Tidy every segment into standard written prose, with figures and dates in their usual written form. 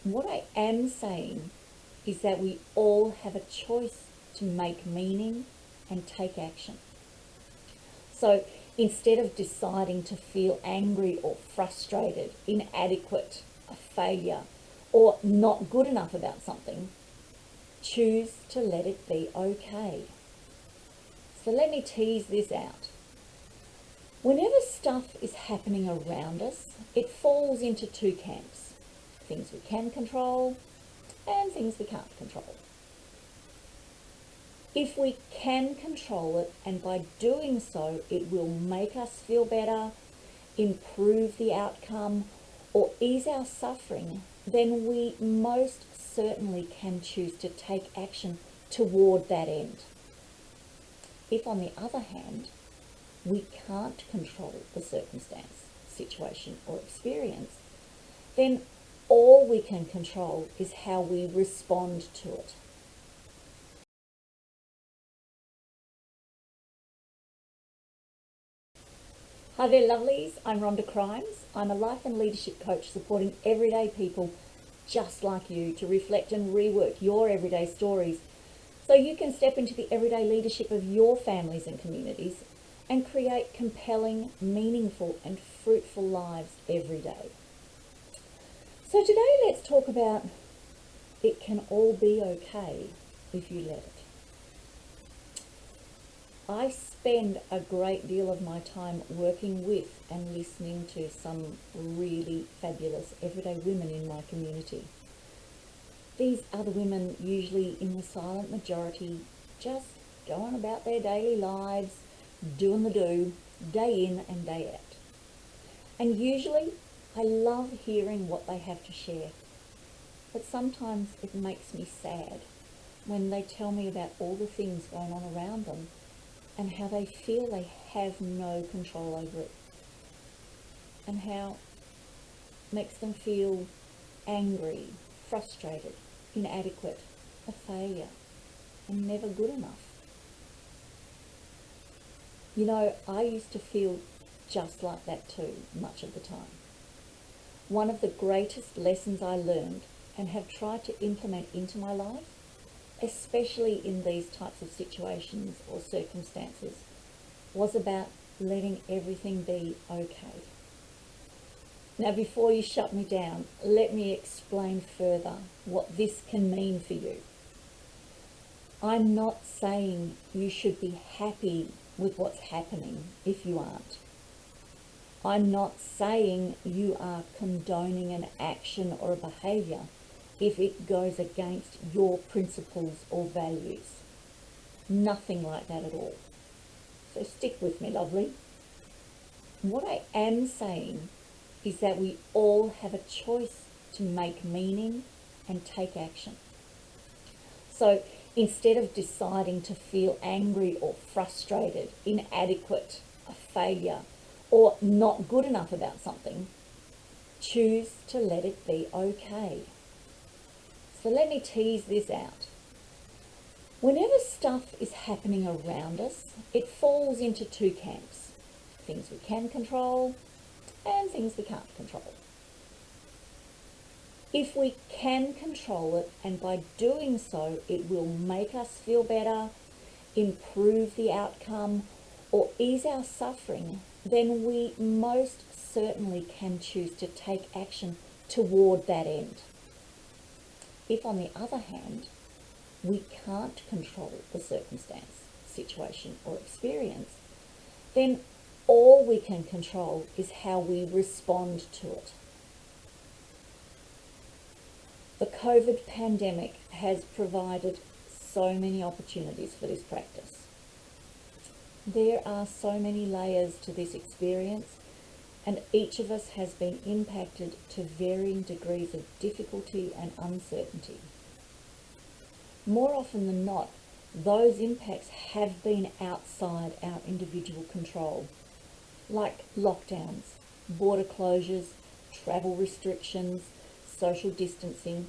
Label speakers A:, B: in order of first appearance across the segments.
A: What I am saying is that we all have a choice to make meaning and take action. So instead of deciding to feel angry or frustrated, inadequate, a failure, or not good enough about something, choose to let it be okay. So let me tease this out. Whenever stuff is happening around us, it falls into two camps. Things we can control and things we can't control. If we can control it, and by doing so it will make us feel better, improve the outcome, or ease our suffering, then we most certainly can choose to take action toward that end. If, on the other hand, we can't control the circumstance, situation, or experience, then all we can control is how we respond to it. Hi there, lovelies. I'm Rhonda Crimes. I'm a life and leadership coach supporting everyday people just like you to reflect and rework your everyday stories so you can step into the everyday leadership of your families and communities and create compelling, meaningful and fruitful lives every day. So today let's talk about it can all be okay if you let it. I spend a great deal of my time working with and listening to some really fabulous everyday women in my community. These are the women usually in the silent majority, just going about their daily lives, doing the do, day in and day out. And usually I love hearing what they have to share. But sometimes it makes me sad when they tell me about all the things going on around them and how they feel they have no control over it, and how it makes them feel angry, frustrated, inadequate, a failure, and never good enough. You know, I used to feel just like that too, much of the time. One of the greatest lessons I learned and have tried to implement into my life, especially in these types of situations or circumstances, was about letting everything be okay. Now, before you shut me down, let me explain further what this can mean for you. I'm not saying you should be happy with what's happening if you aren't. I'm not saying you are condoning an action or a behaviour if it goes against your principles or values. Nothing like that at all. So stick with me, lovely. What I am saying is that we all have a choice to make meaning and take action. So instead of deciding to feel angry or frustrated, inadequate, a failure, or not good enough about something, choose to let it be okay. So let me tease this out. Whenever stuff is happening around us, it falls into two camps. Things we can control and things we can't control. If we can control it, and by doing so it will make us feel better, improve the outcome, or ease our suffering, then we most certainly can choose to take action toward that end. If, on the other hand, we can't control the circumstance, situation, or experience, then all we can control is how we respond to it. The COVID pandemic has provided so many opportunities for this practice. There are so many layers to this experience, and each of us has been impacted to varying degrees of difficulty and uncertainty. More often than not, those impacts have been outside our individual control, like lockdowns, border closures, travel restrictions, social distancing,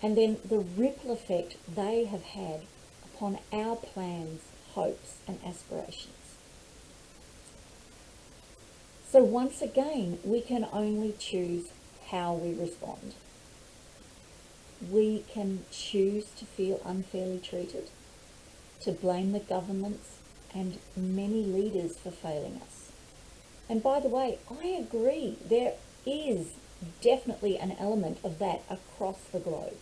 A: and then the ripple effect they have had upon our plans, hopes, and aspirations. So once again, we can only choose how we respond. we can choose to feel unfairly treated, to blame the governments and many leaders for failing us. And by the way, I agree, there is definitely an element of that across the globe.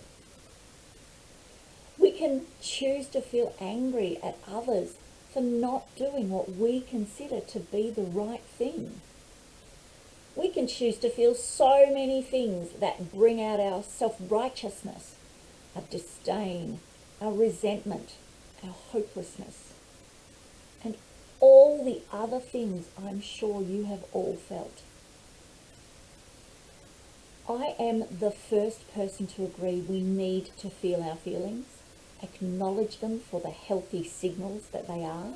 A: We can choose to feel angry at others for not doing what we consider to be the right thing. We can choose to feel so many things that bring out our self-righteousness, our disdain, our resentment, our hopelessness, and all the other things I'm sure you have all felt. I am the first person to agree we need to feel our feelings, acknowledge them for the healthy signals that they are,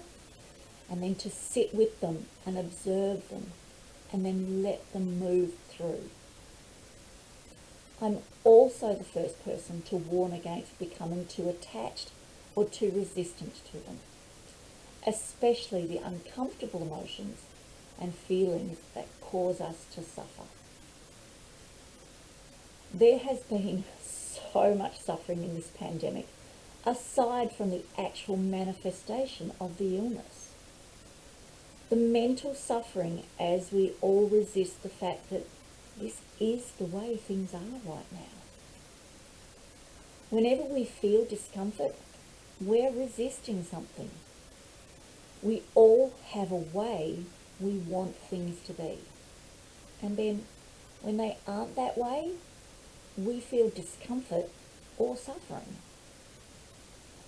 A: and then to sit with them and observe them, and then let them move through. I'm also the first person to warn against becoming too attached or too resistant to them, especially the uncomfortable emotions and feelings that cause us to suffer. There has been so much suffering in this pandemic, aside from the actual manifestation of the illness. The mental suffering as we all resist the fact that this is the way things are right now. Whenever we feel discomfort, we're resisting something. We all have a way we want things to be. And then when they aren't that way, we feel discomfort or suffering.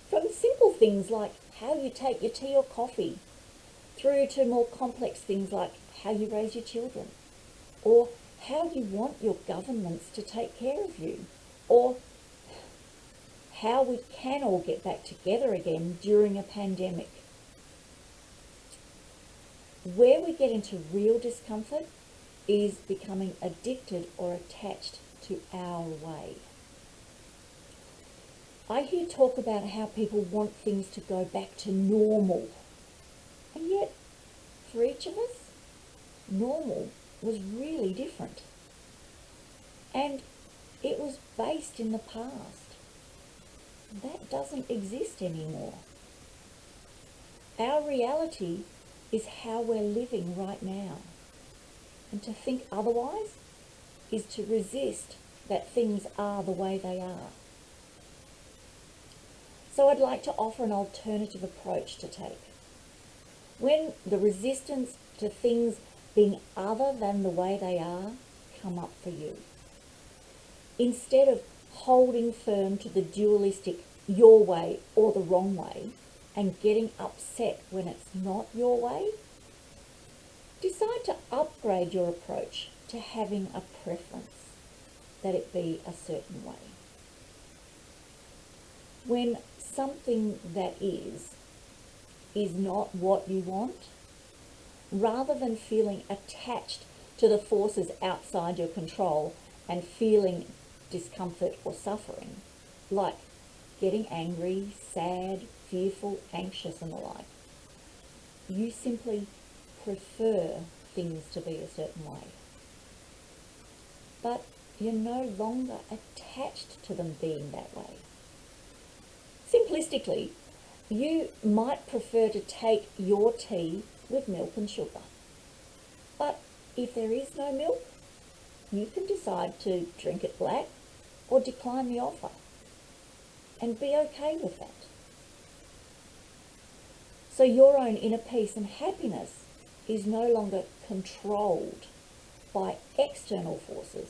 A: From simple things like how you take your tea or coffee, through to more complex things like how you raise your children, or how you want your governments to take care of you, or how we can all get back together again during a pandemic. Where we get into real discomfort is becoming addicted or attached to our way. I hear talk about how people want things to go back to normal. And yet, for each of us, normal was really different. And it was based in the past. That doesn't exist anymore. Our reality is how we're living right now. And to think otherwise is to resist that things are the way they are. So I'd like to offer an alternative approach to take. When the resistance to things being other than the way they are come up for you, instead of holding firm to the dualistic your way or the wrong way and getting upset when it's not your way, decide to upgrade your approach to having a preference, that it be a certain way. When something that is not what you want, rather than feeling attached to the forces outside your control and feeling discomfort or suffering, like getting angry, sad, fearful, anxious and the like, you simply prefer things to be a certain way. But you're no longer attached to them being that way. Simplistically, you might prefer to take your tea with milk and sugar. But if there is no milk, you can decide to drink it black or decline the offer and be okay with that. So your own inner peace and happiness is no longer controlled by external forces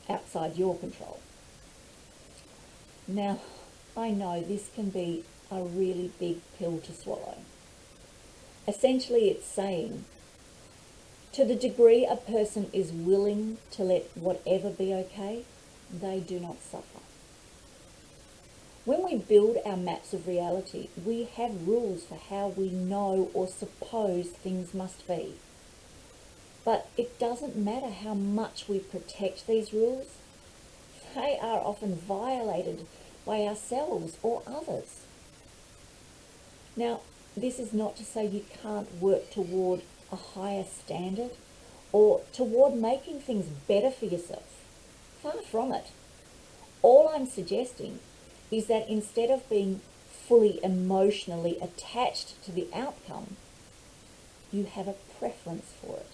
A: outside your control. Now, I know this can be a really big pill to swallow. Essentially, it's saying, to the degree a person is willing to let whatever be okay, they do not suffer. When we build our maps of reality, we have rules for how we know or suppose things must be. But it doesn't matter how much we protect these rules, they are often violated by ourselves or others. Now, this is not to say you can't work toward a higher standard or toward making things better for yourself. Far from it. All I'm suggesting is that instead of being fully emotionally attached to the outcome, you have a preference for it.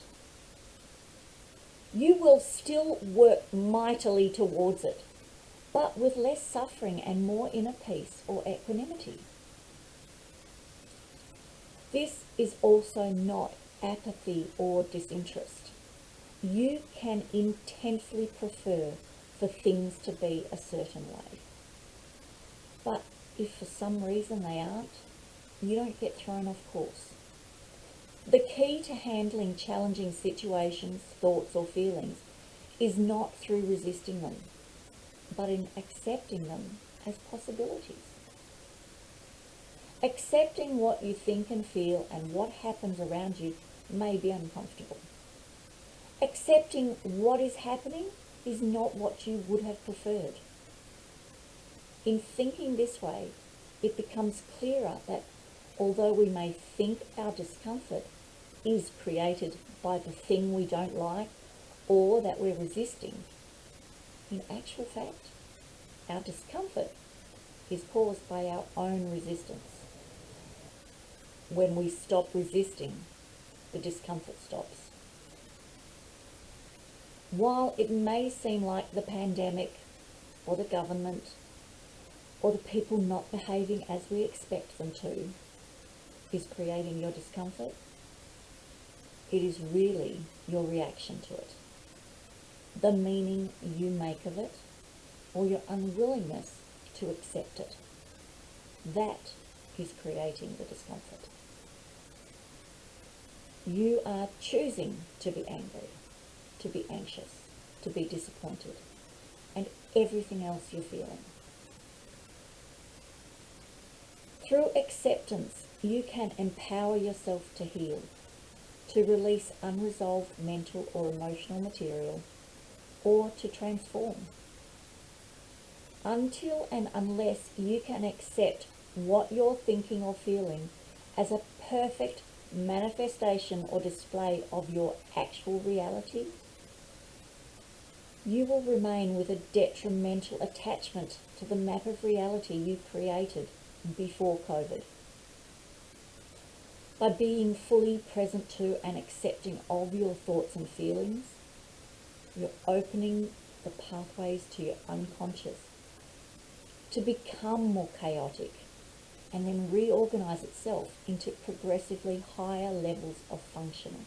A: You will still work mightily towards it, but with less suffering and more inner peace or equanimity. This is also not apathy or disinterest. You can intensely prefer for things to be a certain way. But if for some reason they aren't, you don't get thrown off course. The key to handling challenging situations, thoughts or feelings is not through resisting them, but in accepting them as possibilities. Accepting what you think and feel and what happens around you may be uncomfortable. Accepting what is happening is not what you would have preferred. In thinking this way, it becomes clearer that although we may think our discomfort is created by the thing we don't like or that we're resisting, in actual fact, our discomfort is caused by our own resistance. When we stop resisting, the discomfort stops. While it may seem like the pandemic or the government or the people not behaving as we expect them to is creating your discomfort, it is really your reaction to it. The meaning you make of it or your unwillingness to accept it. That is creating the discomfort. You are choosing to be angry, to be anxious, to be disappointed, and everything else you're feeling. Through acceptance, you can empower yourself to heal, to release unresolved mental or emotional material, or to transform. Until and unless you can accept what you're thinking or feeling as a perfect manifestation or display of your actual reality, you will remain with a detrimental attachment to the map of reality you created before COVID. By being fully present to and accepting of your thoughts and feelings, you're opening the pathways to your unconscious to become more chaotic and then reorganize itself into progressively higher levels of functioning.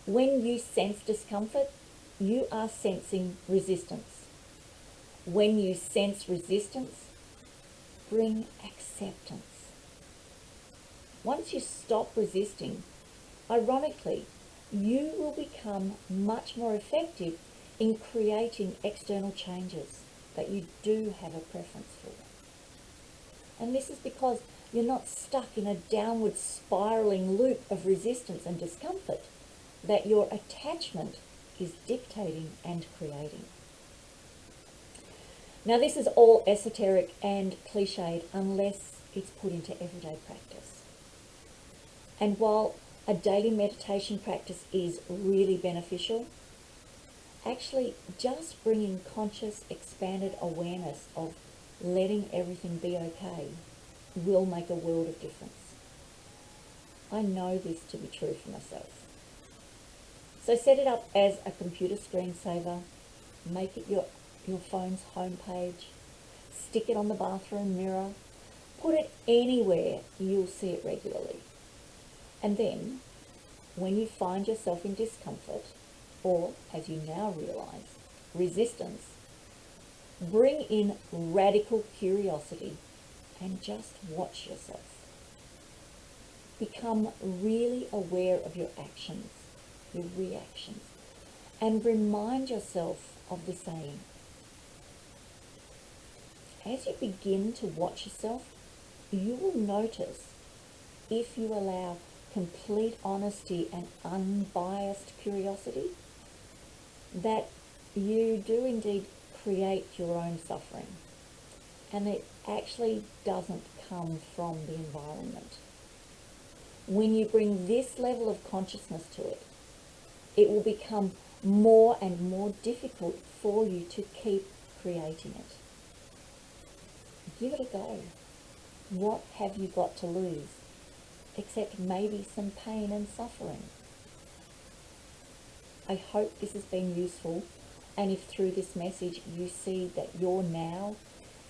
A: When you sense discomfort, you are sensing resistance. When you sense resistance, bring acceptance. Once you stop resisting, ironically, you will become much more effective in creating external changes that you do have a preference for. And this is because you're not stuck in a downward spiraling loop of resistance and discomfort that your attachment is dictating and creating. Now, this is all esoteric and cliched unless it's put into everyday practice. And while a daily meditation practice is really beneficial, actually just bringing conscious, expanded awareness of letting everything be okay will make a world of difference. I know this to be true for myself. So set it up as a computer screensaver, make it your phone's homepage, stick it on the bathroom mirror, put it anywhere you'll see it regularly. And then, when you find yourself in discomfort, or as you now realize, resistance, bring in radical curiosity and just watch yourself. Become really aware of your actions, your reactions, and remind yourself of the saying. As you begin to watch yourself, you will notice, if you allow complete honesty and unbiased curiosity, that you do indeed create your own suffering, and it actually doesn't come from the environment. When you bring this level of consciousness to it, it will become more and more difficult for you to keep creating it. Give it a go. What have you got to lose? Except maybe some pain and suffering. I hope this has been useful, and if through this message you see that your now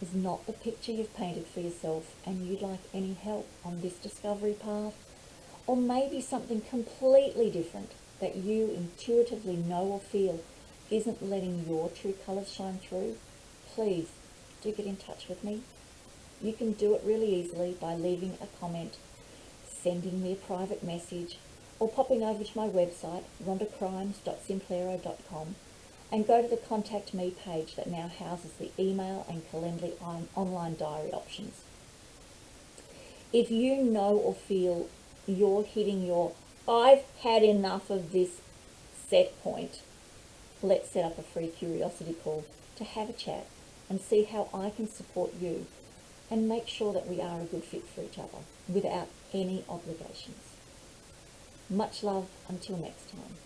A: is not the picture you've painted for yourself and you'd like any help on this discovery path, or maybe something completely different that you intuitively know or feel isn't letting your true colours shine through, please do get in touch with me. You can do it really easily by leaving a comment, sending me a private message, or popping over to my website, rhondacrimes.simplero.com, and go to the Contact Me page that now houses the email and Calendly online diary options. If you know or feel you're hitting your "I've had enough of this" set point, let's set up a free curiosity call to have a chat and see how I can support you and make sure that we are a good fit for each other without any obligations. Much love until next time.